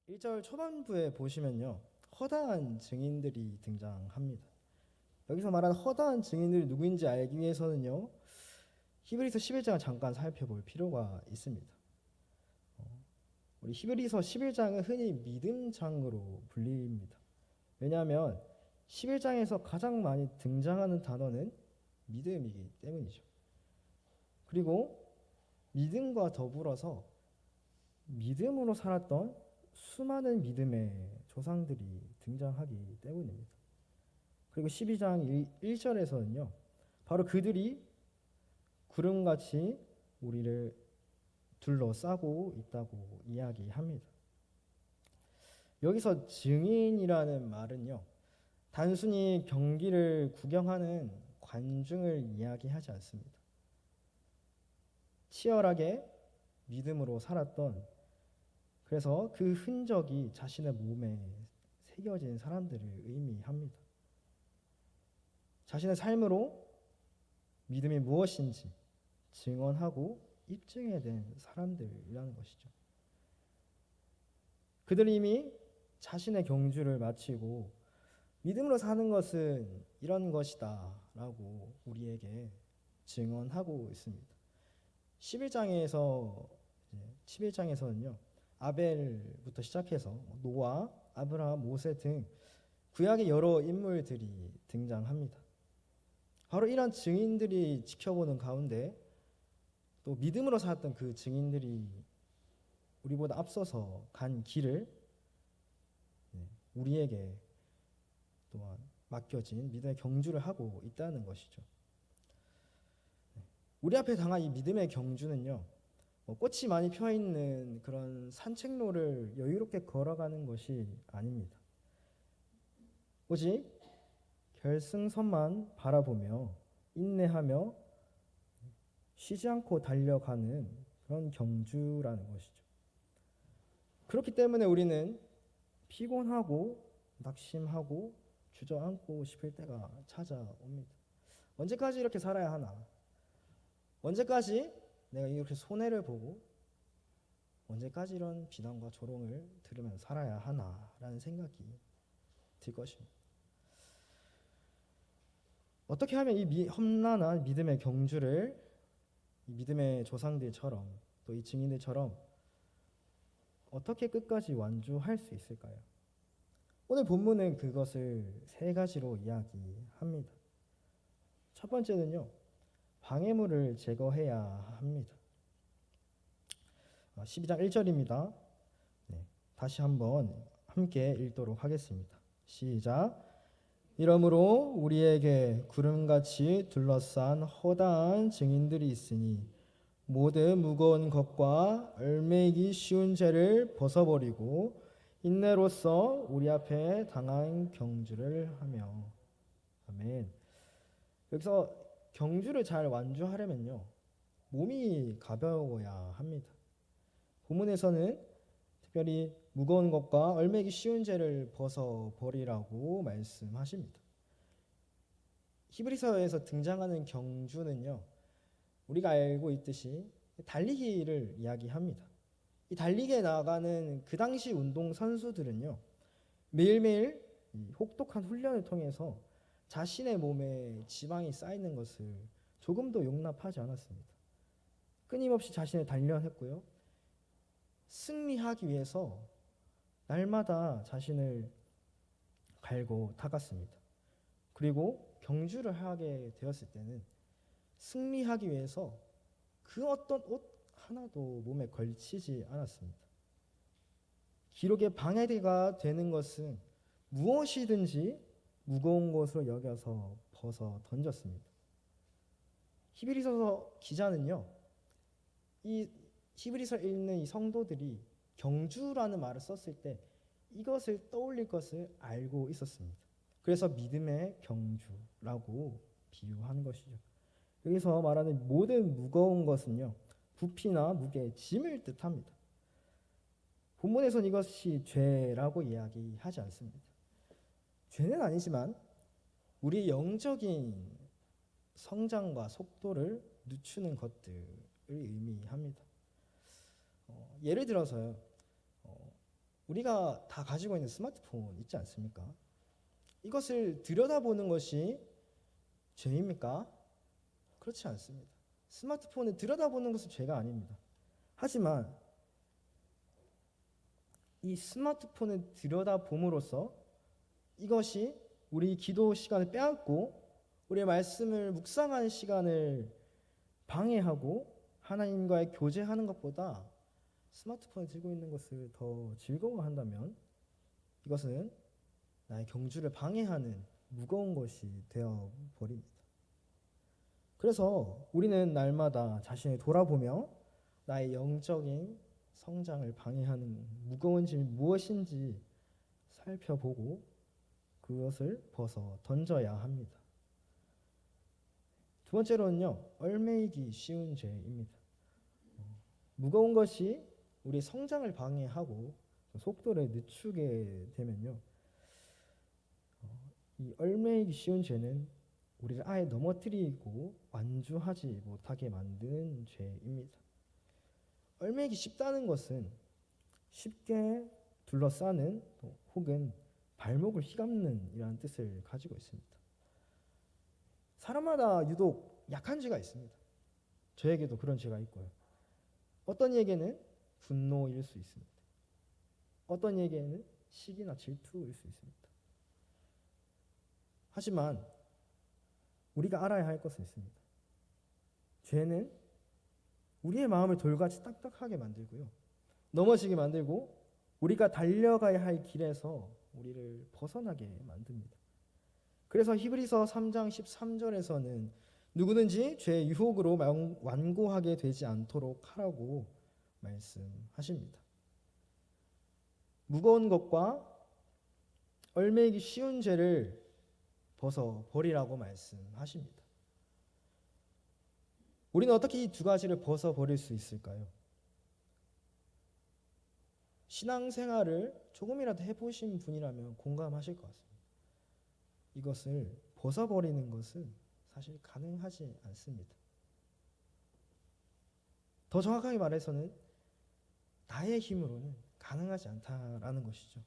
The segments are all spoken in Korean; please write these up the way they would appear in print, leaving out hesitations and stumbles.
1절 초반부에 보시면요. 허다한 증인들이 등장합니다. 여기서 말하는 허다한 증인들이 누구인지 알기 위해서는요. 히브리서 11장을 잠깐 살펴볼 필요가 있습니다. 우리 히브리서 11장은 흔히 믿음장으로 불립니다. 왜냐하면 11장에서 가장 많이 등장하는 단어는 믿음이기 때문이죠. 그리고 믿음과 더불어서 믿음으로 살았던 수많은 믿음의 조상들이 등장하기 때문입니다. 그리고 12장 1절에서는요. 바로 그들이 구름같이 우리를 둘러싸고 있다고 이야기합니다. 여기서 증인이라는 말은요. 단순히 경기를 구경하는 관중을 이야기하지 않습니다. 치열하게 믿음으로 살았던, 그래서 그 흔적이 자신의 몸에 새겨진 사람들을 의미합니다. 자신의 삶으로 믿음이 무엇인지 증언하고 입증해야 된 사람들이라는 것이죠. 그들이 이미 자신의 경주를 마치고 믿음으로 사는 것은 이런 것이다 라고 우리에게 증언하고 있습니다. 11장에서는요. 아벨부터 시작해서 노아, 아브라함, 모세 등 구약의 여러 인물들이 등장합니다. 바로 이런 증인들이 지켜보는 가운데 또 믿음으로 살았던 그 증인들이 우리보다 앞서서 간 길을 우리에게 또한 맡겨진 믿음의 경주를 하고 있다는 것이죠. 우리 앞에 당한 이 믿음의 경주는요. 꽃이 많이 펴있는 그런 산책로를 여유롭게 걸어가는 것이 아닙니다. 오직 결승선만 바라보며 인내하며 쉬지 않고 달려가는 그런 경주라는 것이죠. 그렇기 때문에 우리는 피곤하고 낙심하고 주저앉고 싶을 때가 찾아옵니다. 언제까지 이렇게 살아야 하나? 언제까지 내가 이렇게 손해를 보고 언제까지 이런 비난과 조롱을 들으면서 살아야 하나라는 생각이 들 것입니다. 어떻게 하면 이 험난한 믿음의 경주를 이 믿음의 조상들처럼 또 이 증인들처럼 어떻게 끝까지 완주할 수 있을까요? 오늘 본문은 그것을 세 가지로 이야기합니다. 첫 번째는요. 방해물을 제거해야 합니다. 12장 1절입니다. 다시 한번 함께 읽도록 하겠습니다. 시작. 이러므로 우리에게 구름같이 둘러싼 허다한 증인들이 있으니 모든 무거운 것과 얽매이기 쉬운 죄를 벗어버리고 인내로써 우리 앞에 당한 경주를 하며. 아멘. 여기서 경주를 잘 완주하려면요. 몸이 가벼워야 합니다. 본문에서는 특별히 무거운 것과 얽매이기 쉬운 죄를 벗어버리라고 말씀하십니다. 히브리서에서 등장하는 경주는요. 우리가 알고 있듯이 달리기를 이야기합니다. 이 달리기에 나가는 그 당시 운동 선수들은요. 매일매일 혹독한 훈련을 통해서 자신의 몸에 지방이 쌓이는 것을 조금도 용납하지 않았습니다. 끊임없이 자신을 단련했고요. 승리하기 위해서 날마다 자신을 갈고 닦았습니다. 그리고 경주를 하게 되었을 때는 승리하기 위해서 그 어떤 옷 하나도 몸에 걸치지 않았습니다. 기록의 방해가 되는 것은 무엇이든지 무거운 것으로 여겨서 벗어 던졌습니다. 히브리서 기자는요. 이 히브리서를 읽는 이 성도들이 경주라는 말을 썼을 때 이것을 떠올릴 것을 알고 있었습니다. 그래서 믿음의 경주라고 비유한 것이죠. 여기서 말하는 모든 무거운 것은요. 부피나 무게, 짐을 뜻합니다. 본문에서는 이것이 죄라고 이야기하지 않습니다. 죄는 아니지만 우리의 영적인 성장과 속도를 늦추는 것들을 의미합니다. 예를 들어서요. 우리가 다 가지고 있는 스마트폰 있지 않습니까? 이것을 들여다보는 것이 죄입니까? 그렇지 않습니다. 스마트폰을 들여다보는 것은 죄가 아닙니다. 하지만 이 스마트폰을 들여다봄으로써 이것이 우리 기도 시간을 빼앗고 우리의 말씀을 묵상하는 시간을 방해하고 하나님과의 교제하는 것보다 스마트폰을 들고 있는 것을 더 즐거워한다면 이것은 나의 경주를 방해하는 무거운 것이 되어버립니다. 그래서 우리는 날마다 자신을 돌아보며 나의 영적인 성장을 방해하는 무거운 짐이 무엇인지 살펴보고 그것을 벗어 던져야 합니다. 두 번째로는요, 얽매이기 쉬운 죄입니다. 무거운 것이 우리 성장을 방해하고 속도를 늦추게 되면요, 이 얽매이기 쉬운 죄는 우리를 아예 넘어뜨리고 완주하지 못하게 만드는 죄입니다. 얽매이기 쉽다는 것은 쉽게 둘러싸는 혹은 발목을 휘감는 이라는 뜻을 가지고 있습니다. 사람마다 유독 약한 죄가 있습니다. 저에게도 그런 죄가 있고요. 어떤 이에게는 분노일 수 있습니다. 어떤 이에게는 시기나 질투일 수 있습니다. 하지만 우리가 알아야 할 것은 있습니다. 죄는 우리의 마음을 돌같이 딱딱하게 만들고요, 넘어지게 만들고 우리가 달려가야 할 길에서 우리를 벗어나게 만듭니다. 그래서 히브리서 3장 13절에서는 누구든지 죄의 유혹으로 완고하게 되지 않도록 하라고 말씀하십니다. 무거운 것과 얽매이기 쉬운 죄를 벗어 버리라고 말씀하십니다. 우리는 어떻게 이 두 가지를 벗어 버릴 수 있을까요? 신앙생활을 조금이라도 해보신 분이라면 공감하실 것 같습니다. 이것을 벗어버리는 것은 사실 가능하지 않습니다. 더 정확하게 말해서는 나의 힘으로는 가능하지 않다라는 것이죠.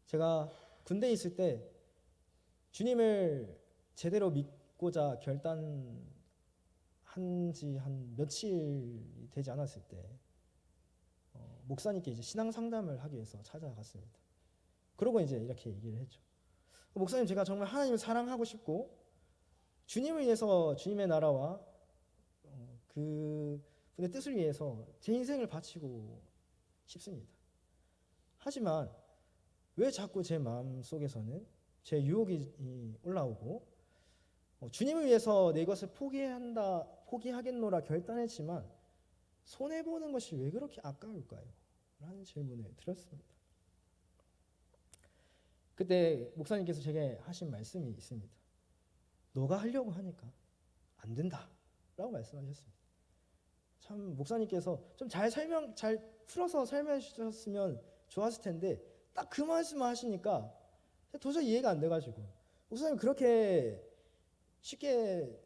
제가 군대에 있을 때 주님을 제대로 믿고자 결단한 지 한 며칠 되지 않았을 때 목사님께 이제 신앙 상담을 하기 위해서 찾아갔습니다. 그러고 이제 이렇게 얘기를 했죠. 목사님, 제가 정말 하나님을 사랑하고 싶고 주님을 위해서, 주님의 나라와 그 분의 뜻을 위해서 제 인생을 바치고 싶습니다. 하지만 왜 자꾸 제 마음 속에서는 제 유혹이 올라오고 주님을 위해서 내 것을 포기하겠노라 결단했지만 손해보는 것이 왜 그렇게 아까울까요? 라는 질문을 드렸습니다. 그때 목사님께서 제게 하신 말씀이 있습니다. 너가 하려고 하니까 안 된다 라고 말씀하셨습니다. 참 목사님께서 좀 잘 풀어서 설명해 주셨으면 좋았을 텐데 딱 그 말씀을 하시니까 도저히 이해가 안 돼가지고, 목사님 그렇게 쉽게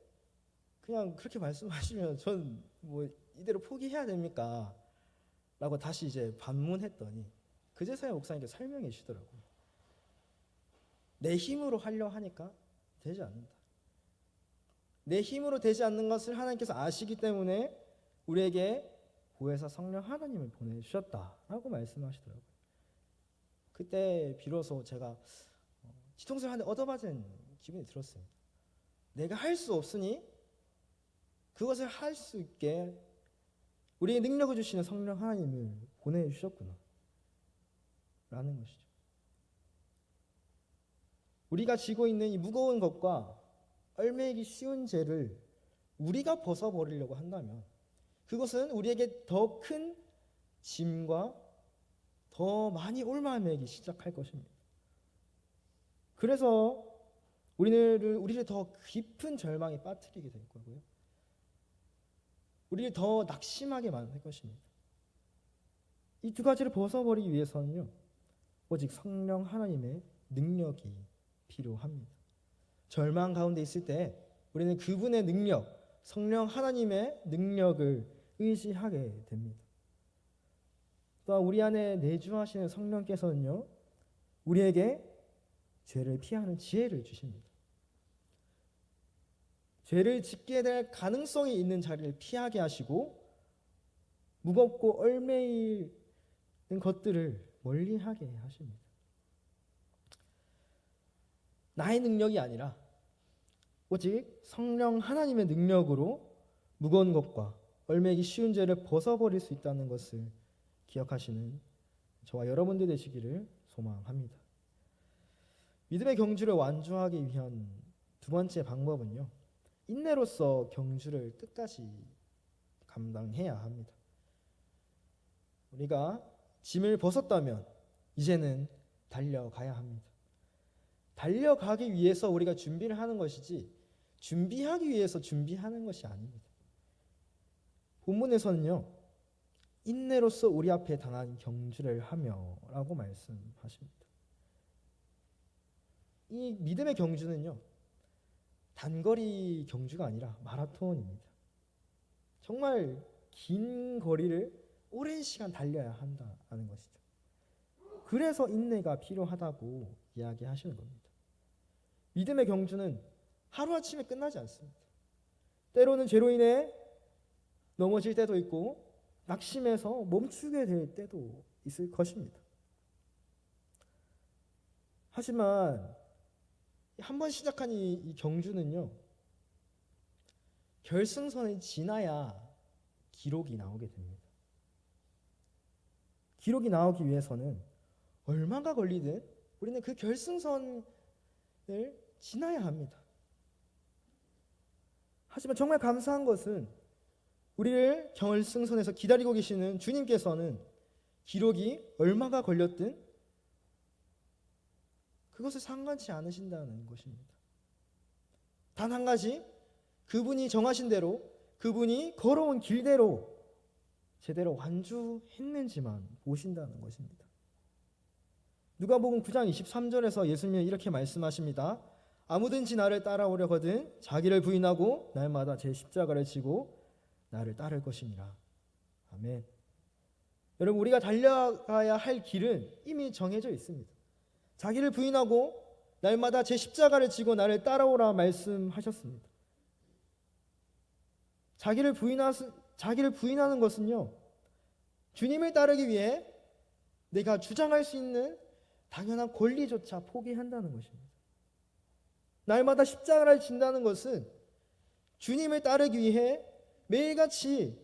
그냥 그렇게 말씀하시면 전 뭐 이대로 포기해야 됩니까? 라고 다시 이제 반문했더니 그제서야 목사님께서 설명해 주시더라고요. 내 힘으로 하려 하니까 되지 않는다. 내 힘으로 되지 않는 것을 하나님께서 아시기 때문에 우리에게 보혜사 성령 하나님을 보내주셨다라고 말씀하시더라고요. 그때 비로소 제가 뒤통수를 한 대 얻어맞은 기분이 들었습니다. 내가 할 수 없으니 그것을 할 수 있게 우리에게 능력을 주시는 성령 하나님을 보내주셨구나 라는 것이죠. 우리가 지고 있는 이 무거운 것과 얽매이기 쉬운 죄를 우리가 벗어버리려고 한다면 그것은 우리에게 더 큰 짐과 더 많이 옮아매기 시작할 것입니다. 그래서 우리를 더 깊은 절망에 빠뜨리게 될 거고요, 우리를 더 낙심하게 만들 것입니다. 이 두 가지를 벗어버리기 위해서는요, 오직 성령 하나님의 능력이 필요합니다. 절망 가운데 있을 때 우리는 그분의 능력, 성령 하나님의 능력을 의지하게 됩니다. 또한 우리 안에 내주하시는 성령께서는요, 우리에게 죄를 피하는 지혜를 주십니다. 죄를 짓게 될 가능성이 있는 자리를 피하게 하시고 무겁고 얽매이는 것들을 멀리하게 하십니다. 나의 능력이 아니라 오직 성령 하나님의 능력으로 무거운 것과 얽매이기 쉬운 죄를 벗어버릴 수 있다는 것을 기억하시는 저와 여러분들 되시기를 소망합니다. 믿음의 경주를 완주하기 위한 두 번째 방법은요, 인내로서 경주를 끝까지 감당해야 합니다. 우리가 짐을 벗었다면 이제는 달려가야 합니다. 달려가기 위해서 우리가 준비를 하는 것이지 준비하기 위해서 준비하는 것이 아닙니다. 본문에서는요, 인내로서 우리 앞에 당한 경주를 하며 라고 말씀하십니다. 이 믿음의 경주는요, 단거리 경주가 아니라 마라톤입니다. 정말 긴 거리를 오랜 시간 달려야 한다는 것이죠. 그래서 인내가 필요하다고 이야기하시는 겁니다. 믿음의 경주는 하루아침에 끝나지 않습니다. 때로는 죄로 인해 넘어질 때도 있고 낙심해서 멈추게 될 때도 있을 것입니다. 하지만 한 번 시작한 이 경주는요, 결승선을 지나야 기록이 나오게 됩니다. 기록이 나오기 위해서는 얼마가 걸리든 우리는 그 결승선을 지나야 합니다. 하지만 정말 감사한 것은 우리를 결승선에서 기다리고 계시는 주님께서는 기록이 얼마가 걸렸든 그것을 상관치 않으신다는 것입니다. 단 한 가지, 그분이 정하신 대로, 그분이 걸어온 길대로 제대로 완주했는지만 보신다는 것입니다. 누가복음 9장 23절에서 예수님은 이렇게 말씀하십니다. 아무든지 나를 따라오려거든 자기를 부인하고 날마다 제 십자가를 지고 나를 따를 것이니라. 아멘. 여러분, 우리가 달려가야 할 길은 이미 정해져 있습니다. 자기를 부인하고 날마다 제 십자가를 지고 나를 따라오라 말씀하셨습니다. 자기를 부인하는 것은요, 주님을 따르기 위해 내가 주장할 수 있는 당연한 권리조차 포기한다는 것입니다. 날마다 십자가를 진다는 것은 주님을 따르기 위해 매일같이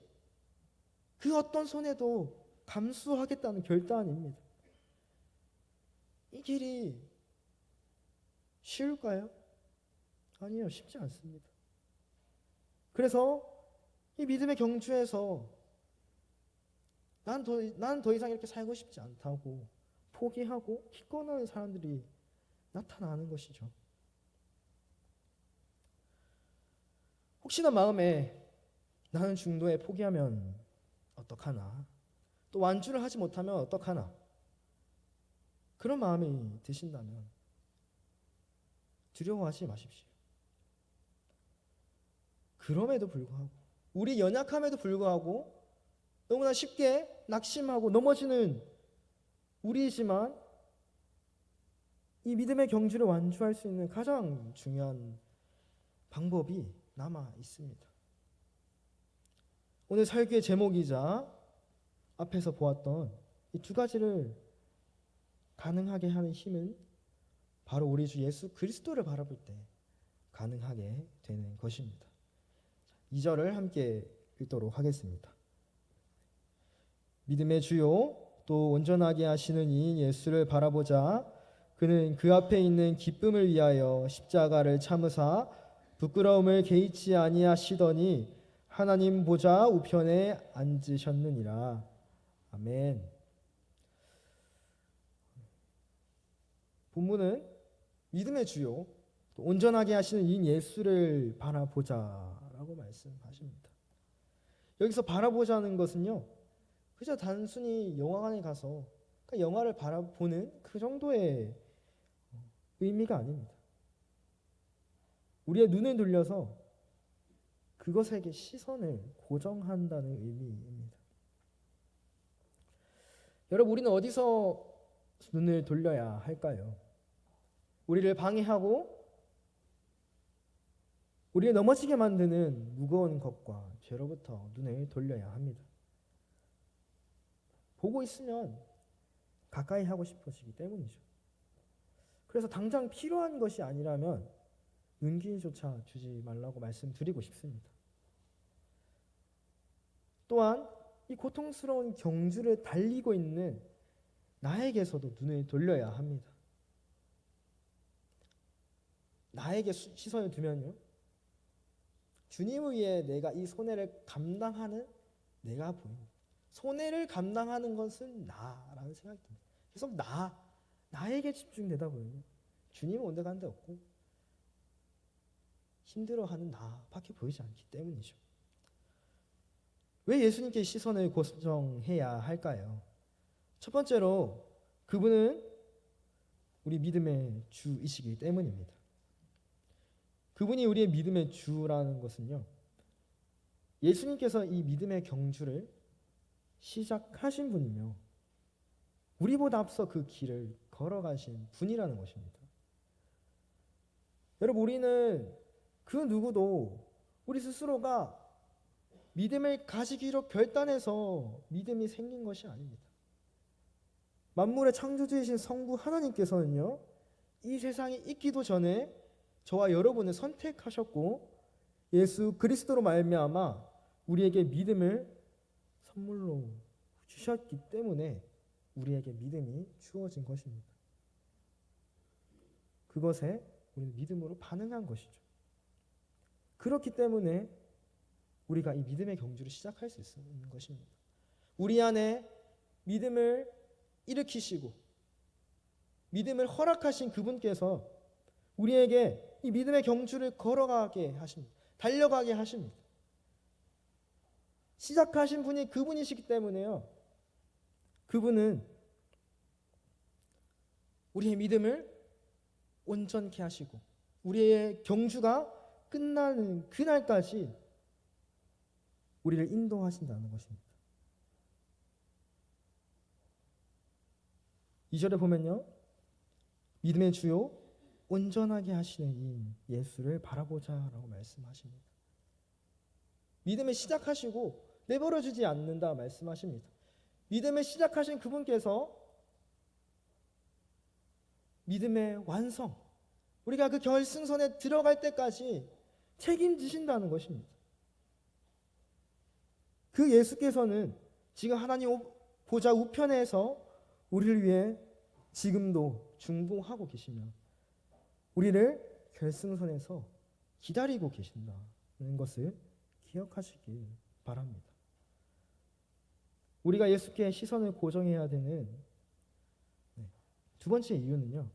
그 어떤 손해도 감수하겠다는 결단입니다. 이 길이 쉬울까요? 아니요, 쉽지 않습니다. 그래서 이 믿음의 경주에서 난 더 이상 이렇게 살고 싶지 않다고 포기하고 기권하는 사람들이 나타나는 것이죠. 혹시나 마음에 나는 중도에 포기하면 어떡하나, 또 완주를 하지 못하면 어떡하나, 그런 마음이 드신다면 두려워하지 마십시오. 그럼에도 불구하고, 우리 연약함에도 불구하고 너무나 쉽게 낙심하고 넘어지는 우리이지만 이 믿음의 경주를 완주할 수 있는 가장 중요한 방법이 남아 있습니다. 오늘 설교의 제목이자 앞에서 보았던 이 두 가지를 가능하게 하는 힘은 바로 우리 주 예수 그리스도를 바라볼 때 가능하게 되는 것입니다. 2절을 함께 읽도록 하겠습니다. 믿음의 주요 또 온전하게 하시는 이인 예수를 바라보자. 그는 그 앞에 있는 기쁨을 위하여 십자가를 참으사 부끄러움을 개의치 아니하시더니 하나님 보좌 우편에 앉으셨느니라. 아멘. 본문은 믿음의 주요 또 온전하게 하시는 이인 예수를 바라보자라고 말씀하십니다. 여기서 바라보자는 것은요, 그저 단순히 영화관에 가서 영화를 바라보는 그 정도의 의미가 아닙니다. 우리의 눈을 돌려서 그것에게 시선을 고정한다는 의미입니다. 여러분, 우리는 어디서 눈을 돌려야 할까요? 우리를 방해하고 우리를 넘어지게 만드는 무거운 것과 죄로부터 눈을 돌려야 합니다. 보고 있으면 가까이 하고 싶어지기 때문이죠. 그래서 당장 필요한 것이 아니라면 눈길조차 주지 말라고 말씀드리고 싶습니다. 또한 이 고통스러운 경주를 달리고 있는 나에게서도 눈을 돌려야 합니다. 나에게 시선을 두면요, 주님을 위해 내가 이 손해를 감당하는 내가 보입니다. 손해를 감당하는 것은 나라는 생각이 듭니다. 계속 나에게 집중되다 보면 주님은 온데간데 데 없고 힘들어하는 나밖에 보이지 않기 때문이죠. 왜 예수님께 시선을 고정해야 할까요? 첫 번째로 그분은 우리 믿음의 주이시기 때문입니다. 그분이 우리의 믿음의 주라는 것은요, 예수님께서 이 믿음의 경주를 시작하신 분이며 우리보다 앞서 그 길을 걸어가신 분이라는 것입니다. 여러분, 우리는 그 누구도 우리 스스로가 믿음을 가지기로 결단해서 믿음이 생긴 것이 아닙니다. 만물의 창조주이신 성부 하나님께서는요, 이 세상이 있기도 전에 저와 여러분을 선택하셨고 예수 그리스도로 말미암아 우리에게 믿음을 선물로 주셨기 때문에 우리에게 믿음이 주어진 것입니다. 그것에 우리는 믿음으로 반응한 것이죠. 그렇기 때문에 우리가 이 믿음의 경주를 시작할 수 있는 것입니다. 우리 안에 믿음을 일으키시고 믿음을 허락하신 그분께서 우리에게 이 믿음의 경주를 걸어가게 하십니다. 달려가게 하십니다. 시작하신 분이 그분이시기 때문에요, 그분은 우리의 믿음을 온전케 하시고 우리의 경주가 끝나는 그날까지 우리를 인도하신다는 것입니다. 2절에 보면요, 믿음의 주요 온전하게 하시는 이 예수를 바라보자라고 말씀하십니다. 믿음을 시작하시고 내버려주지 않는다 말씀하십니다. 믿음을 시작하신 그분께서 믿음의 완성, 우리가 그 결승선에 들어갈 때까지 책임지신다는 것입니다. 그 예수께서는 지금 하나님 보좌 우편에서 우리를 위해 지금도 중보하고 계시며 우리를 결승선에서 기다리고 계신다는 것을 기억하시길 바랍니다. 우리가 예수께 시선을 고정해야 되는 두 번째 이유는요,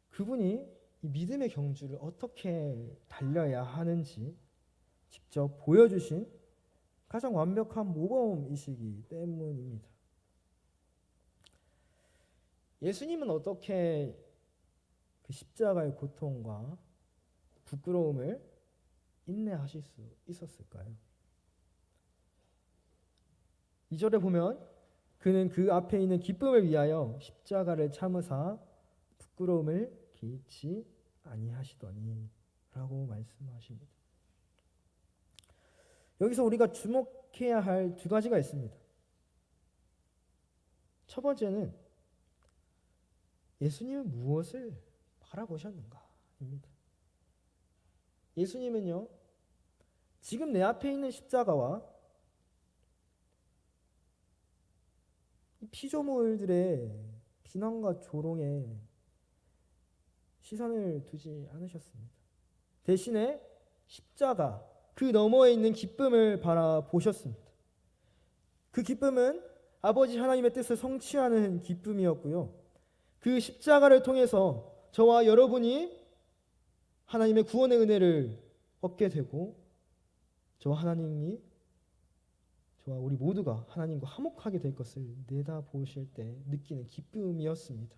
그분이 이 믿음의 경주를 어떻게 달려야 하는지 직접 보여주신 가장 완벽한 모범이시기 때문입니다. 예수님은 어떻게 그 십자가의 고통과 부끄러움을 인내하실 수 있었을까요? 2절에 보면 그는 그 앞에 있는 기쁨을 위하여 십자가를 참으사 부끄러움을 개의치 아니하시더니 라고 말씀하십니다. 여기서 우리가 주목해야 할 두 가지가 있습니다. 첫 번째는 예수님은 무엇을 바라보셨는가입니다. 예수님은요, 지금 내 앞에 있는 십자가와 피조물들의 비난과 조롱에 시선을 두지 않으셨습니다. 대신에 십자가 그 너머에 있는 기쁨을 바라보셨습니다. 그 기쁨은 아버지 하나님의 뜻을 성취하는 기쁨이었고요, 그 십자가를 통해서 저와 여러분이 하나님의 구원의 은혜를 얻게 되고 저와 우리 모두가 하나님과 화목하게 될 것을 내다보실 때 느끼는 기쁨이었습니다.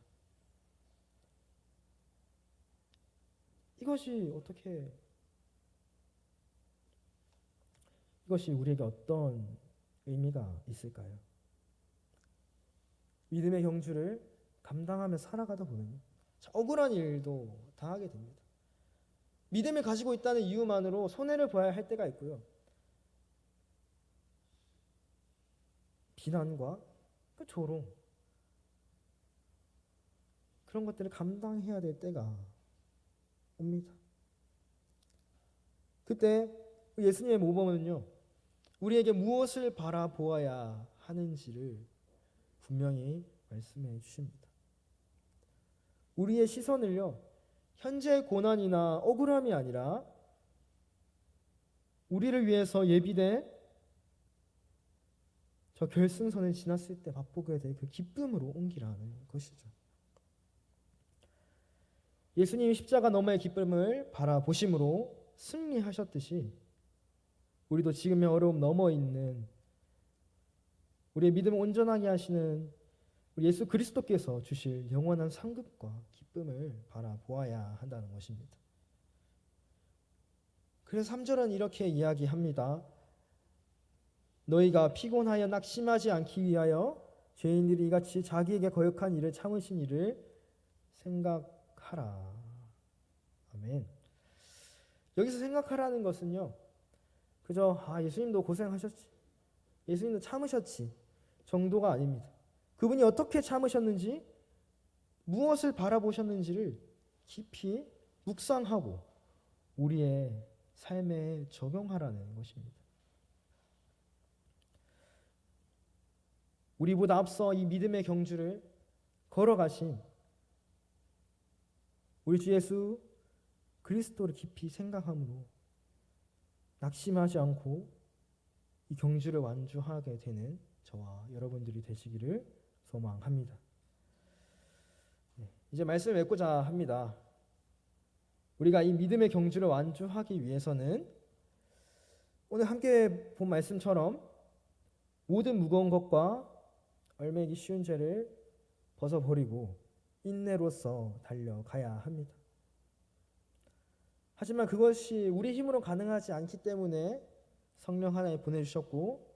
이것이 우리에게 어떤 의미가 있을까요? 믿음의 경주를 감당하며 살아가다 보면 억울한 일도 당하게 됩니다. 믿음을 가지고 있다는 이유만으로 손해를 보아야 할 때가 있고요. 비난과 그 조롱, 그런 것들을 감당해야 될 때가 옵니다. 그때 예수님의 모범은요, 우리에게 무엇을 바라보아야 하는지를 분명히 말씀해 주십니다. 우리의 시선을요, 현재의 고난이나 억울함이 아니라 우리를 위해서 예비된 저 결승선을 지났을 때 맛보게 될 그 기쁨으로 옮기라는 것이죠. 예수님이 십자가 너머의 기쁨을 바라보심으로 승리하셨듯이 우리도 지금의 어려움 넘어 있는 우리의 믿음을 온전하게 하시는 우리 예수 그리스도께서 주실 영원한 상급과 기쁨을 바라보아야 한다는 것입니다. 그래서 3절은 이렇게 이야기합니다. 너희가 피곤하여 낙심하지 않기 위하여 죄인들이 이같이 자기에게 거역한 일을 참으신 일을 생각하라. 아멘. 여기서 생각하라는 것은요, 그저 예수님도 고생하셨지, 예수님도 참으셨지 정도가 아닙니다. 그분이 어떻게 참으셨는지, 무엇을 바라보셨는지를 깊이 묵상하고 우리의 삶에 적용하라는 것입니다. 우리보다 앞서 이 믿음의 경주를 걸어가신 우리 주 예수 그리스도를 깊이 생각함으로 낙심하지 않고 이 경주를 완주하게 되는 저와 여러분들이 되시기를 소망합니다. 이제 말씀을 맺고자 합니다. 우리가 이 믿음의 경주를 완주하기 위해서는 오늘 함께 본 말씀처럼 모든 무거운 것과 얼매기 쉬운 죄를 벗어버리고 인내로서 달려가야 합니다. 하지만 그것이 우리 힘으로 가능하지 않기 때문에 성령 하나님 보내주셨고,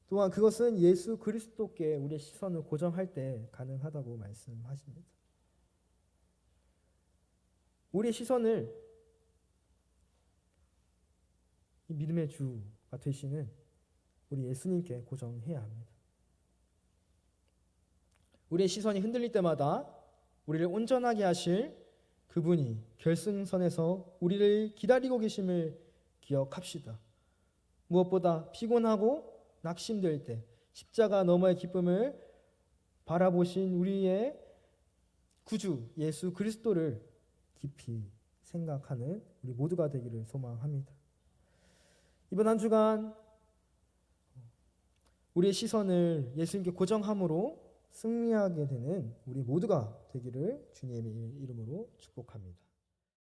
또한 그것은 예수 그리스도께 우리의 시선을 고정할 때 가능하다고 말씀하십니다. 우리의 시선을 이 믿음의 주가 되시는 우리 예수님께 고정해야 합니다. 우리의 시선이 흔들릴 때마다 우리를 온전하게 하실 그분이 결승선에서 우리를 기다리고 계심을 기억합시다. 무엇보다 피곤하고 낙심될 때 십자가 너머의 기쁨을 바라보신 우리의 구주 예수 그리스도를 깊이 생각하는 우리 모두가 되기를 소망합니다. 이번 한 주간 우리의 시선을 예수님께 고정함으로 승리하게 되는 우리 모두가 되기를 주님의 이름으로 축복합니다.